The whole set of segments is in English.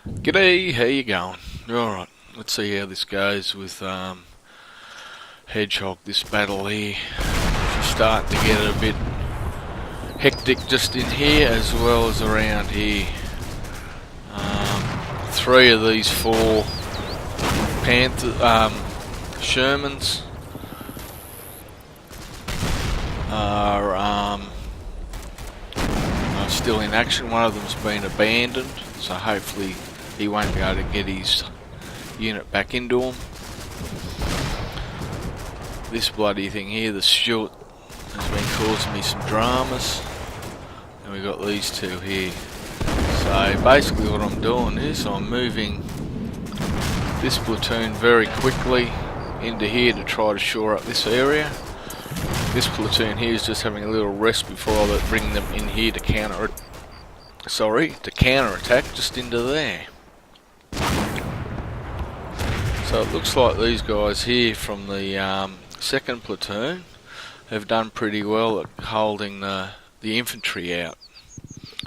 G'day, how you going? Alright, let's see how this goes with Hedgehog, this battle here. She's starting to get a bit hectic just in here as well as around here. Three of these four Shermans are still in action. One of them's been abandoned, so hopefully he won't be able to get his unit back into him. This bloody thing here, the Stuart, has been causing me some dramas. And we've got these two here. So basically what I'm doing is I'm moving this platoon very quickly into here to try to shore up this area. This platoon here is just having a little rest before I bring them in here to counter attack just into there. So it looks like these guys here from the second platoon have done pretty well at holding the infantry out.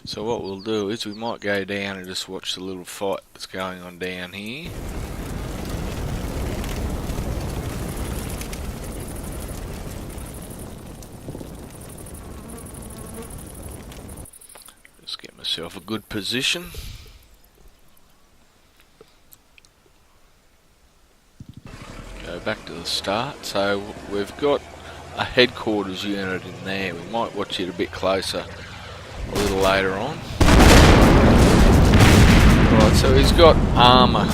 So what we'll do is we might go down and just watch the little fight that's going on down here. Just get myself a good position. Go back to the start. So we've got a headquarters unit in there. We might watch it a bit closer a little later on. Right, so he's got armour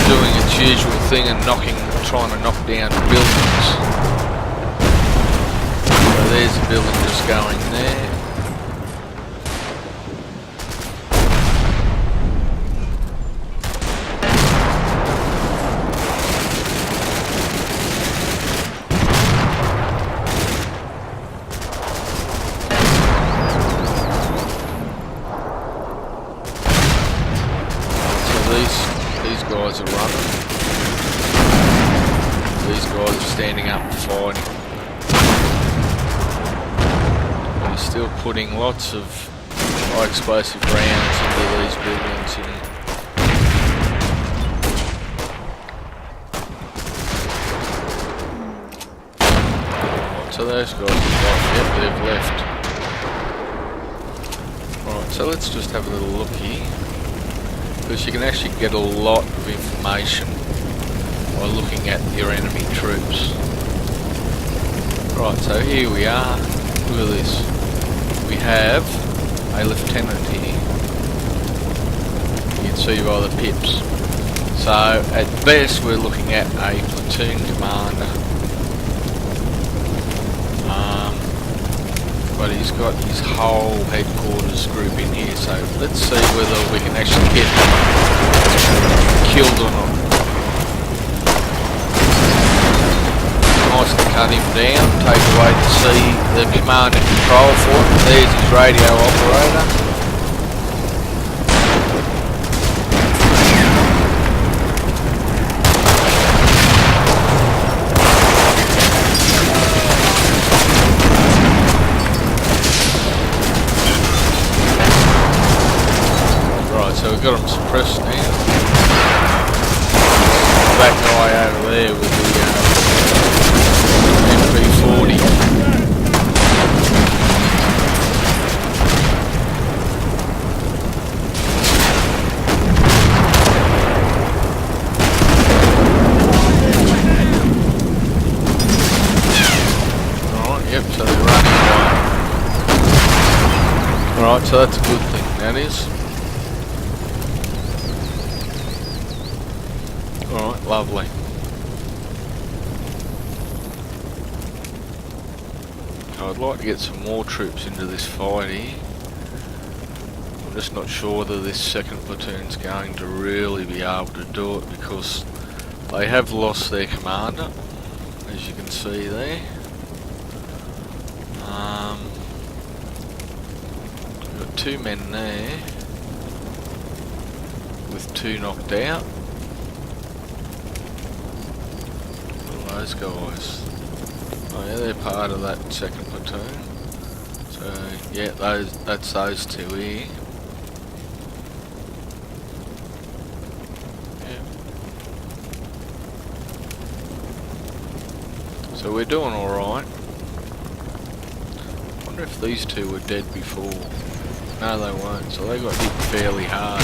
doing its usual thing and trying to knock down buildings. So there's a building just going there. These guys are running. These guys are standing up and fighting. He's still putting lots of high explosive rounds into these buildings here. Right, so those guys have they've left. Right, so let's just have a little look here. Because you can actually get a lot of information by looking at your enemy troops. Right, so here we are. Look at this. We have a lieutenant here. You can see by the pips. So at best we're looking at a platoon commander. But he's got his whole headquarters group in here, so let's see whether we can actually get killed or not. Nice to cut him down, take away the command and control for him. There's his radio operator. So we've got them suppressed now. That guy over there with the MP40. Alright, yep, so they're running away. Alright, so that's a good thing, that is. Alright, lovely. I'd like to get some more troops into this fight here. I'm just not sure whether this second platoon's going to really be able to do it because they have lost their commander, as you can see there. We've got two men there with two knocked out. Those guys. Oh yeah, they're part of that second platoon. So yeah, that's those two here. So we're doing alright. Wonder if these two were dead before. No, they weren't, so they got hit fairly hard.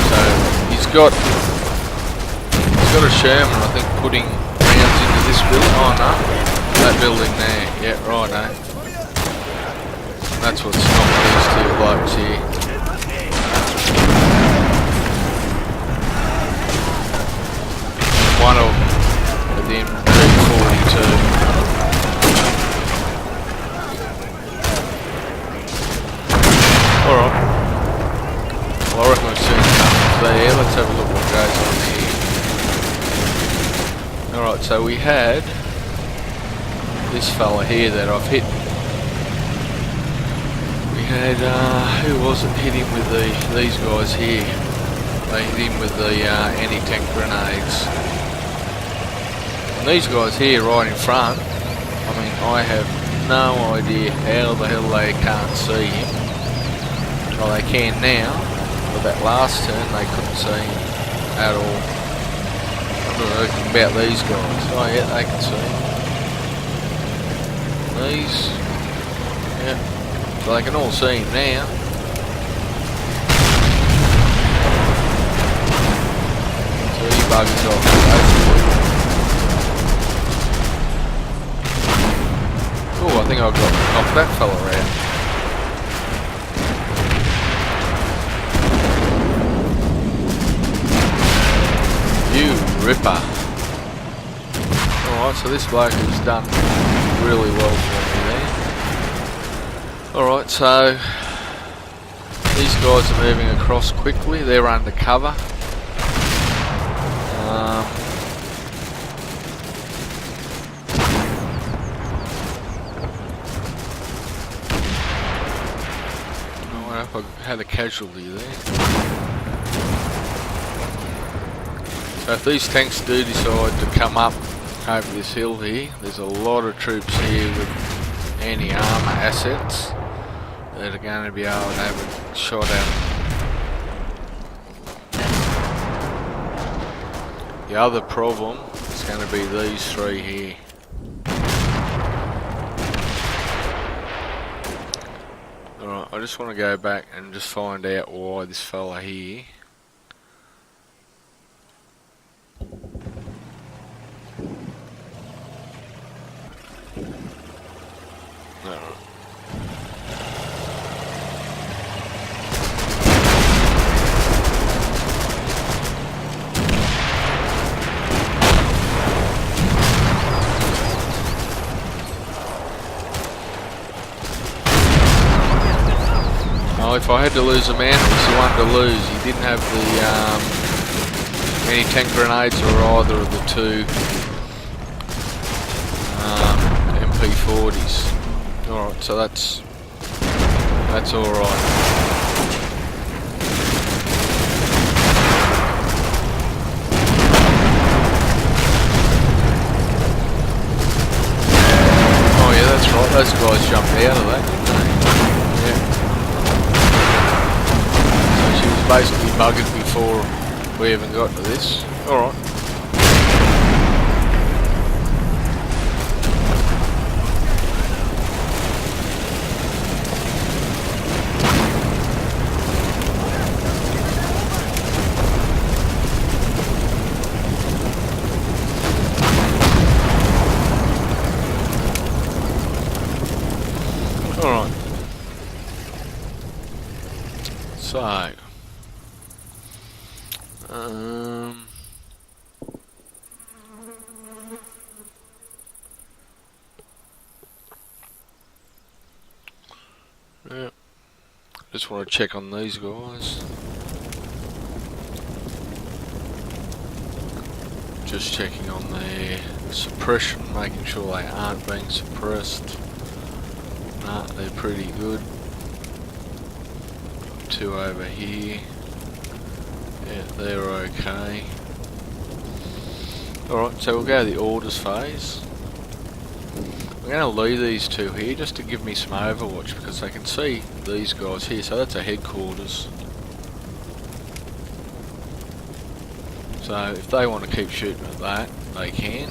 So he's got a Sherman, I think, putting rounds into this building. Oh no, that building there. Yeah, right, eh? That's what's knocked these two blokes here. One of them at the M42. Alright. Well, I reckon we've seen enough there. Let's have a look what goes on here. Alright, so we had this fella here that I've hit. We had, who was it, hit him with these guys here. They hit him with the anti-tank grenades. And these guys here right in front, I mean, I have no idea how the hell they can't see him. Well, they can now, but that last turn they couldn't see him at all. I don't know about these guys. Oh yeah, they can see him. These, yeah, so they can all see him now. So he buggers off basically. Oh, I think I've got knocked that fella around. You ripper. Alright, so this bloke has done really well for me there. Alright, so these guys are moving across quickly. They're under cover. I had a casualty there. So if these tanks do decide to come up over this hill here, there's a lot of troops here with anti-armour assets that are going to be able to have a shot at them. The other problem is going to be these three here. Alright, I just want to go back and just find out why this fella here . If I had to lose a man, it was the one to lose. He didn't have the anti-tank grenades or either of the two MP40s. Alright, so that's alright. Oh yeah, that's right, those guys jumped out of that, didn't they? Yeah. Basically buggered before we even got to this. Alright. Alright. So yeah, just want to check on these guys. Just checking on their suppression, making sure they aren't being suppressed. Nah, they're pretty good. Two over here. Yeah, they're okay. Alright, so we'll go to the orders phase. I'm going to leave these two here just to give me some overwatch because I can see these guys here. So that's a headquarters. So if they want to keep shooting at that, they can.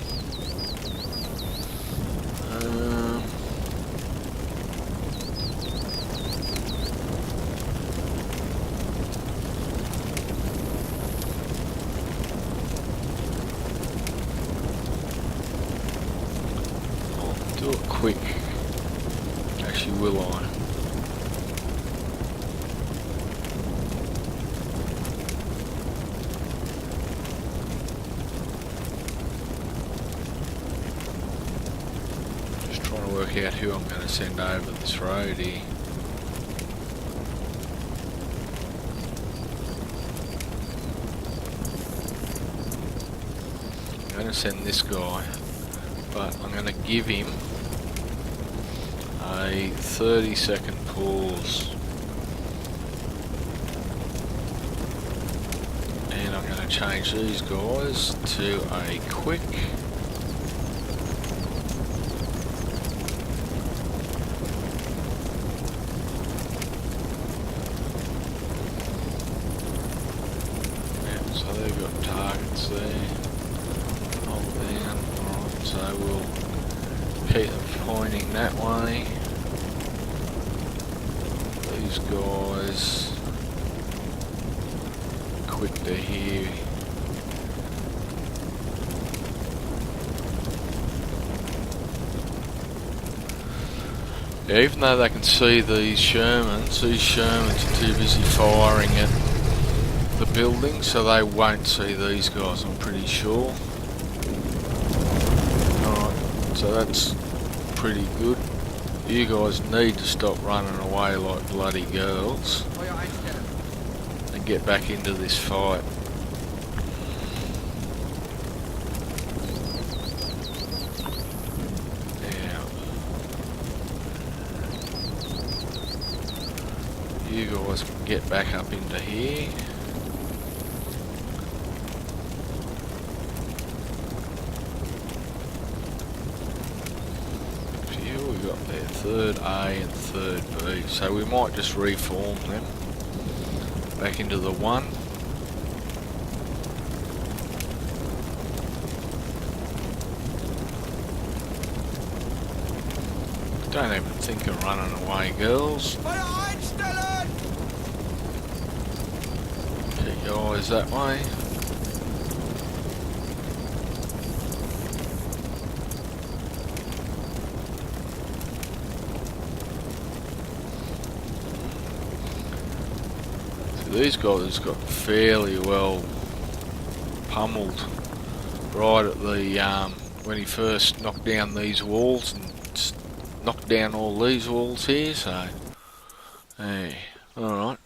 I'll do it quick. Actually, will I? Work out who I'm going to send over this road here. I'm going to send this guy, but I'm going to give him a 30-second pause, and I'm going to change these guys to a quick. So they've got targets there. Hold down. Alright, so we'll keep them pointing that way. These guys quick to here. Yeah, even though they can see these Shermans are too busy firing at the building, so they won't see these guys, I'm pretty sure. Alright, so that's pretty good. You guys need to stop running away like bloody girls and get back into this fight. Yeah. You guys can get back up into here. Got their third A and third B, so we might just reform them back into the one. Don't even think of running away, girls. Keep your eyes that way. These guys got fairly well pummeled right at the when he first knocked down these walls and knocked down all these walls here. So, hey, all right.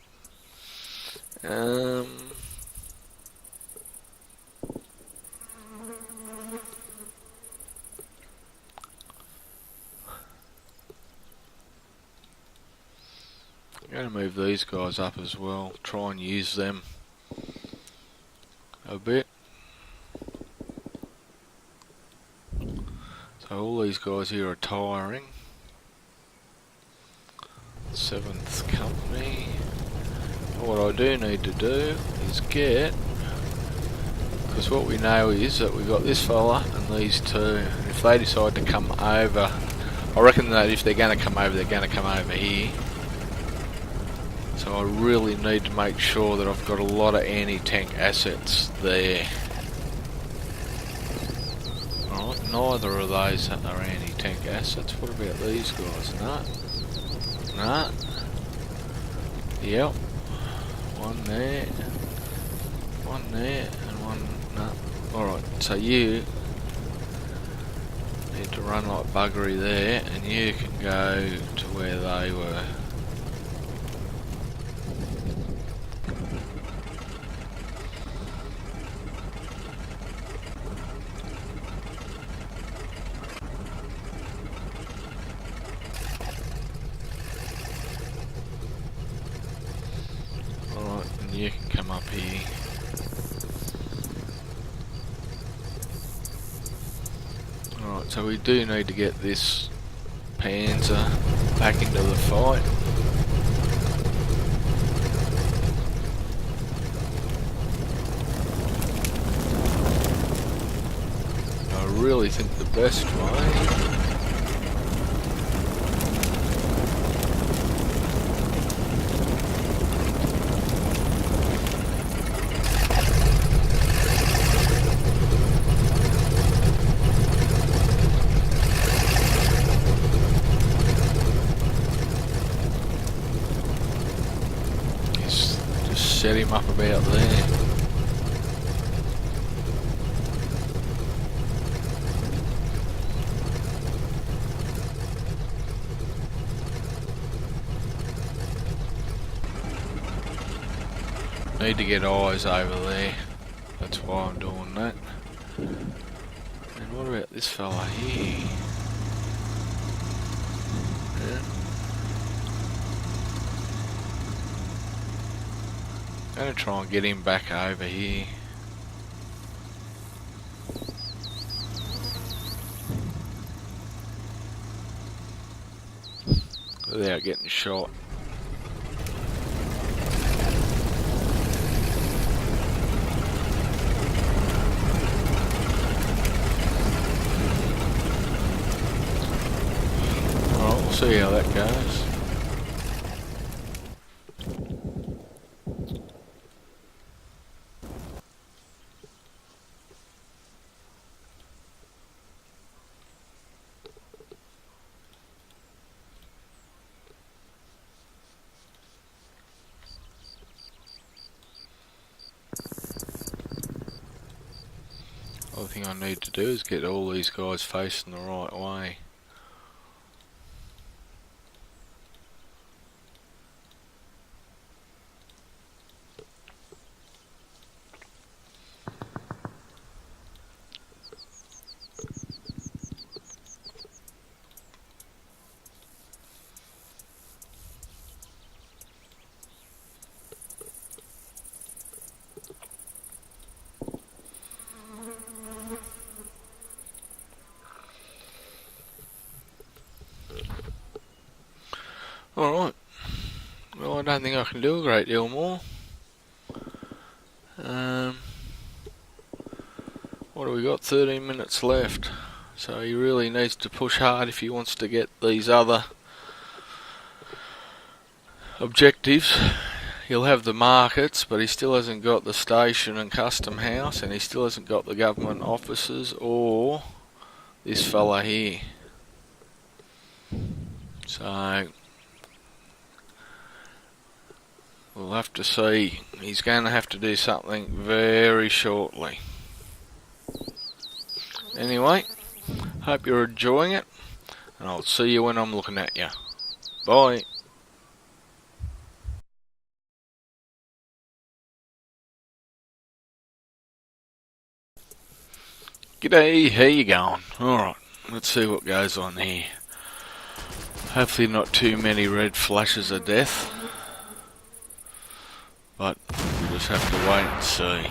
I'm going to move these guys up as well, try and use them a bit. So all these guys here are tiring. 7th company. What I do need to do is get, because what we know is that we got this fella and these two, and if they decide to come over, I reckon that if they're going to come over, they're going to come over here. So I really need to make sure that I've got a lot of anti-tank assets there. Alright, neither of those are anti-tank assets. What about these guys? Nah. Nah. Yep. One there. One there. And one... Nah. Alright, so you need to run like buggery there, and you can go to where they were. You can come up here. Alright, so we do need to get this Panzer back into the fight. really think the best way. Set him up about there. Need to get eyes over there. That's why I'm doing that. And what about this fella here? Yeah. Gonna try and get him back over here. Without getting shot. Alright, we'll see how that goes. Other thing I need to do is get all these guys facing the right way. Alright, well I don't think I can do a great deal more. What do we got? 13 minutes left. So he really needs to push hard if he wants to get these other objectives. He'll have the markets, but he still hasn't got the station and custom house, and he still hasn't got the government offices or this fella here. So we'll have to see. He's going to have to do something very shortly. Anyway, hope you're enjoying it, and I'll see you when I'm looking at you. Bye. G'day, how you going? Alright, let's see what goes on here. Hopefully not too many red flashes of death, but we'll just have to wait and see.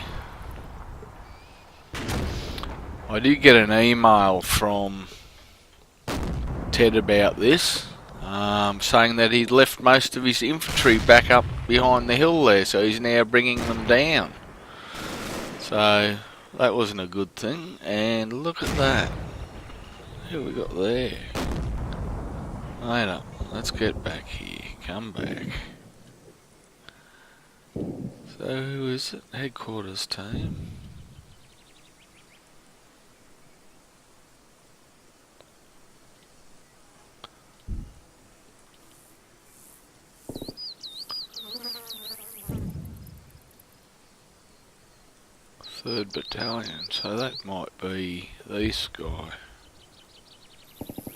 I did get an email from Ted about this, saying that he'd left most of his infantry back up behind the hill there, so he's now bringing them down. So that wasn't a good thing, and look at that. Who we got there? Wait up, let's get back here, come back. So who is it? Headquarters team. Third Battalion, so that might be this guy.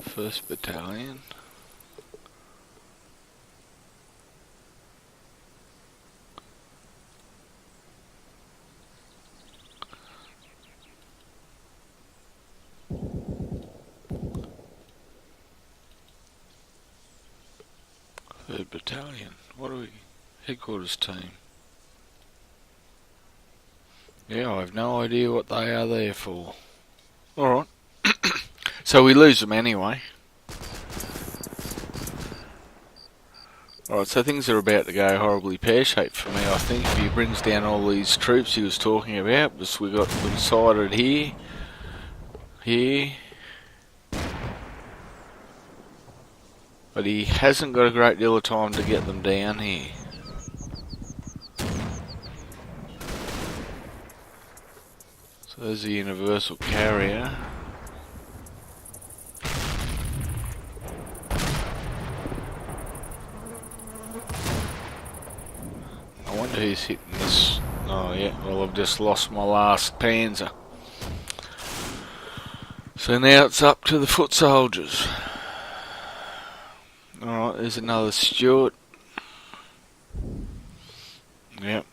First Battalion. Third Battalion. What are we? Headquarters team. Yeah, I have no idea what they are there for. Alright. So we lose them anyway. Alright, so things are about to go horribly pear-shaped for me, I think, if he brings down all these troops he was talking about. Because we got them sighted here. here. But he hasn't got a great deal of time to get them down here. So there's the universal carrier. I wonder who's hitting this. Oh yeah, well I've just lost my last panzer. So now it's up to the foot soldiers. Alright, there's another Stuart. Yep.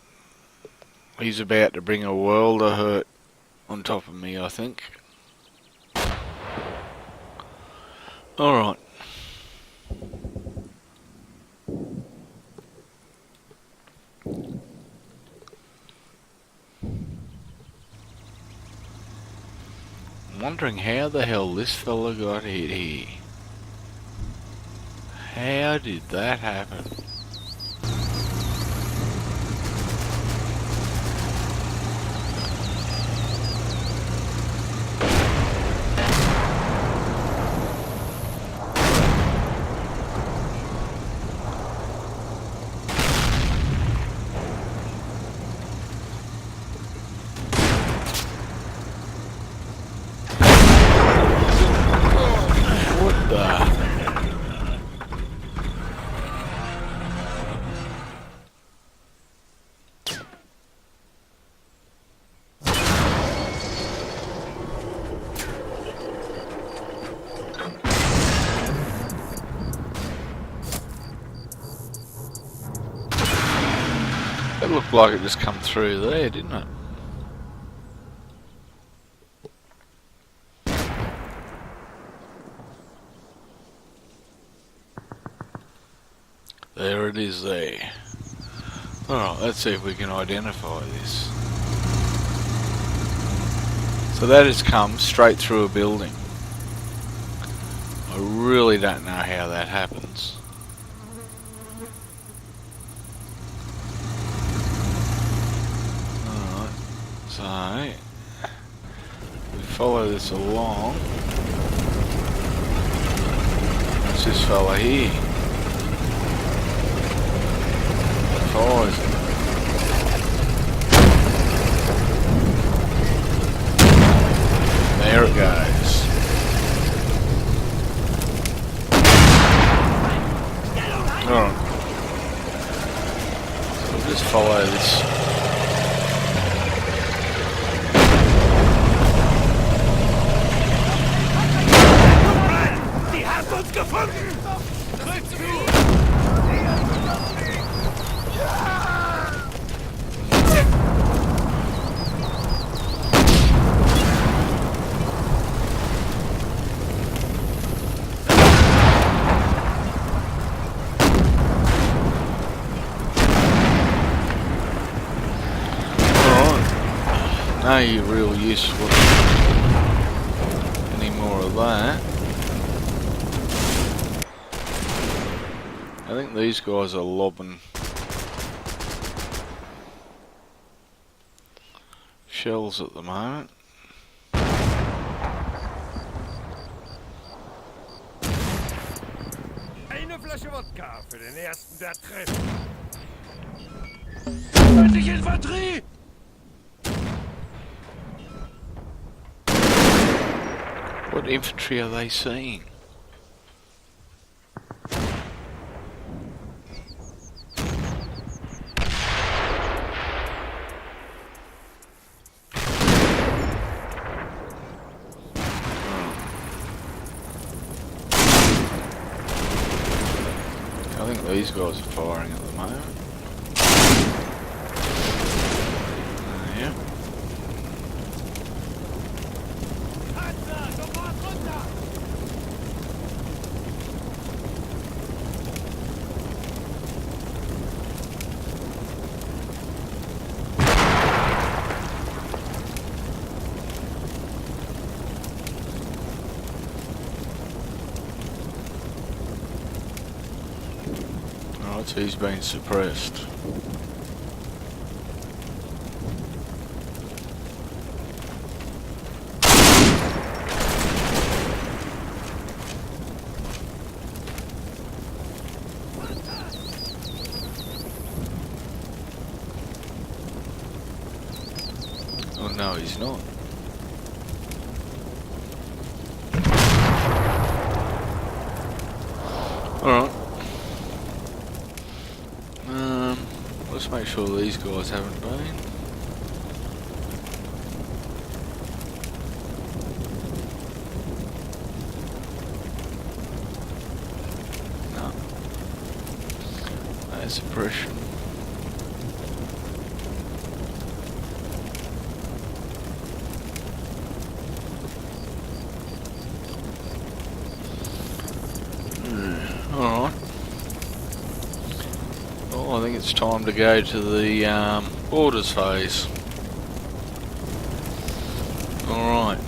He's about to bring a world of hurt on top of me, I think. Alright. I'm wondering how the hell this fella got hit here. How did that happen? What the? It looked like it just come through there, didn't it? There it is there. Alright, let's see if we can identify this. So that has come straight through a building. I really don't know how that happens. So, we follow this along. What's this fella here? Follows it. There it goes. Alright. So we'll just follow this. No real use for any more of that. I think these guys are lobbing shells at the moment. Eine Flasche Wodka für den ersten, der trifft. Feindliche Infanterie! What infantry are they seeing? I think these guys are firing at the moment. Yeah. Right, so he's been suppressed. Oh no, he's not. Alright. Let's make sure these guys haven't been. No. No suppression. Alright. Oh, I think it's time to go to the orders phase. Alright.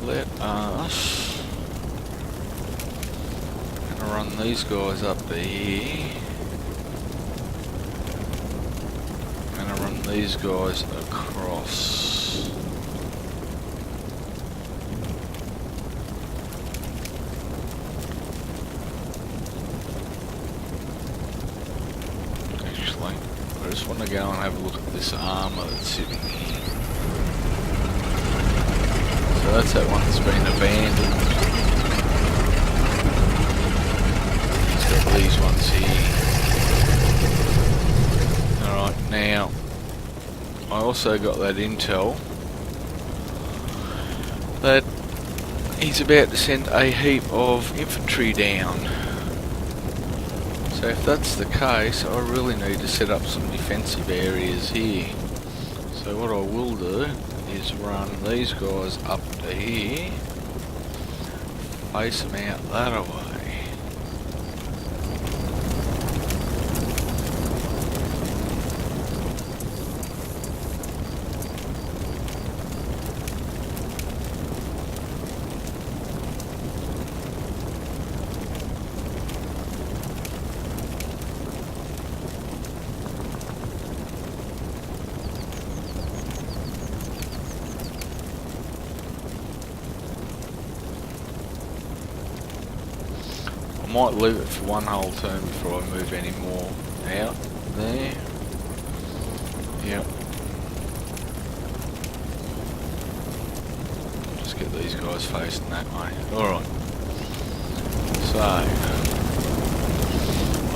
Let us gonna run these guys up to here. Gonna run these guys across. I just want to go and have a look at this armour that's sitting here. So that's that one that's been abandoned. He's got these ones here. Alright, now I also got that intel that he's about to send a heap of infantry down. So if that's the case, I really need to set up some defensive areas here. So what I will do is run these guys up to here, face them out that way. I might leave it for one whole turn before I move any more out there. Yep. Just get these guys facing that way. Alright. So,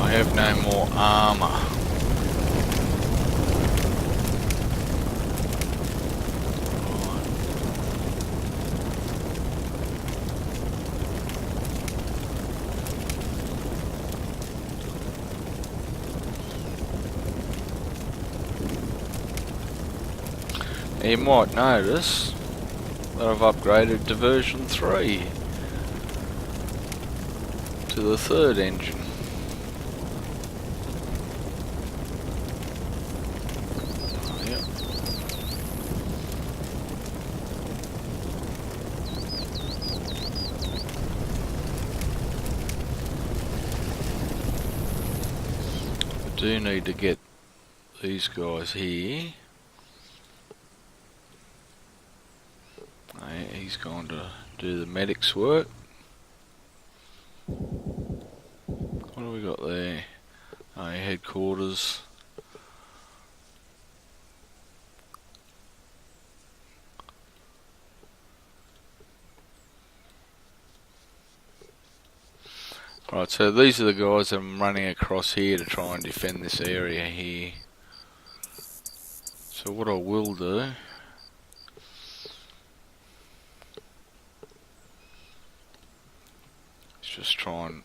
I have no more armour. You might notice that I've upgraded to version 3 to the third engine. Yep. I do need to get these guys here. He's going to do the medic's work. What do we got there? Headquarters. Right, so these are the guys that I'm running across here to try and defend this area here. So what I will do just try and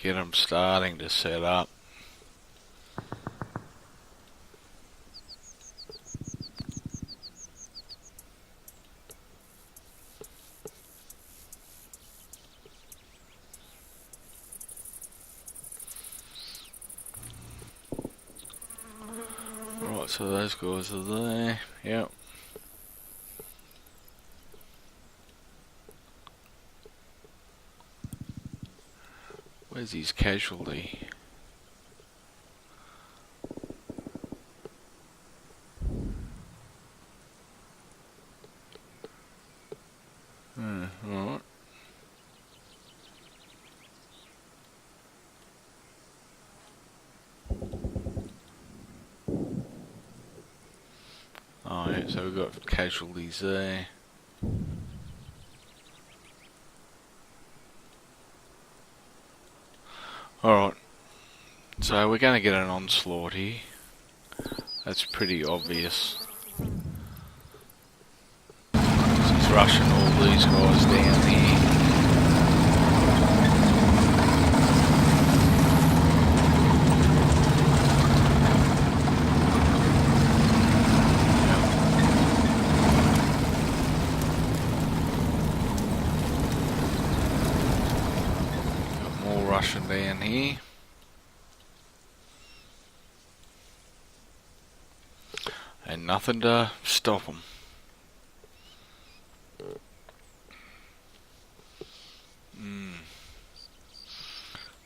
get them starting to set up. Right, so those guys are there. Yep. Where's his casualty? Alright. Yeah, so we've got casualties there. Alright, so we're going to get an onslaught here. That's pretty obvious. He's rushing all these guys down here. Got more rushing down here. And nothing to stop them.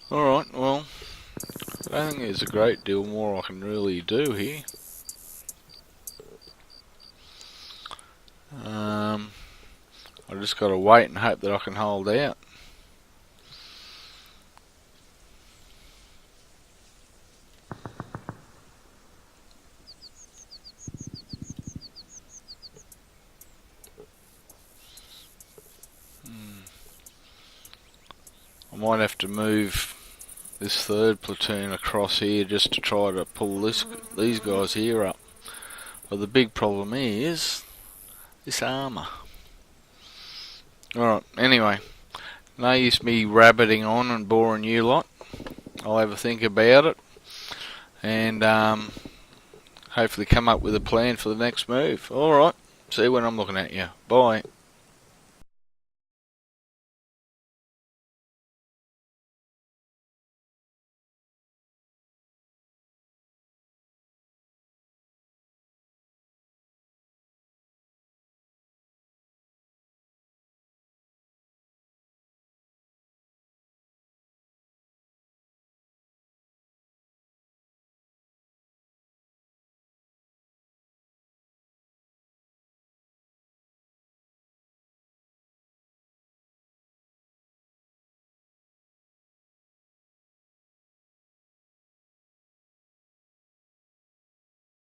Alright, well, I don't think there's a great deal more I can really do here. I just gotta wait and hope that I can hold out. I might have to move this third platoon across here just to try to pull these guys here up. But the big problem is this armour. Alright, anyway, no use me rabbiting on and boring you lot. I'll have a think about it and hopefully come up with a plan for the next move. Alright, see you when I'm looking at you. Bye.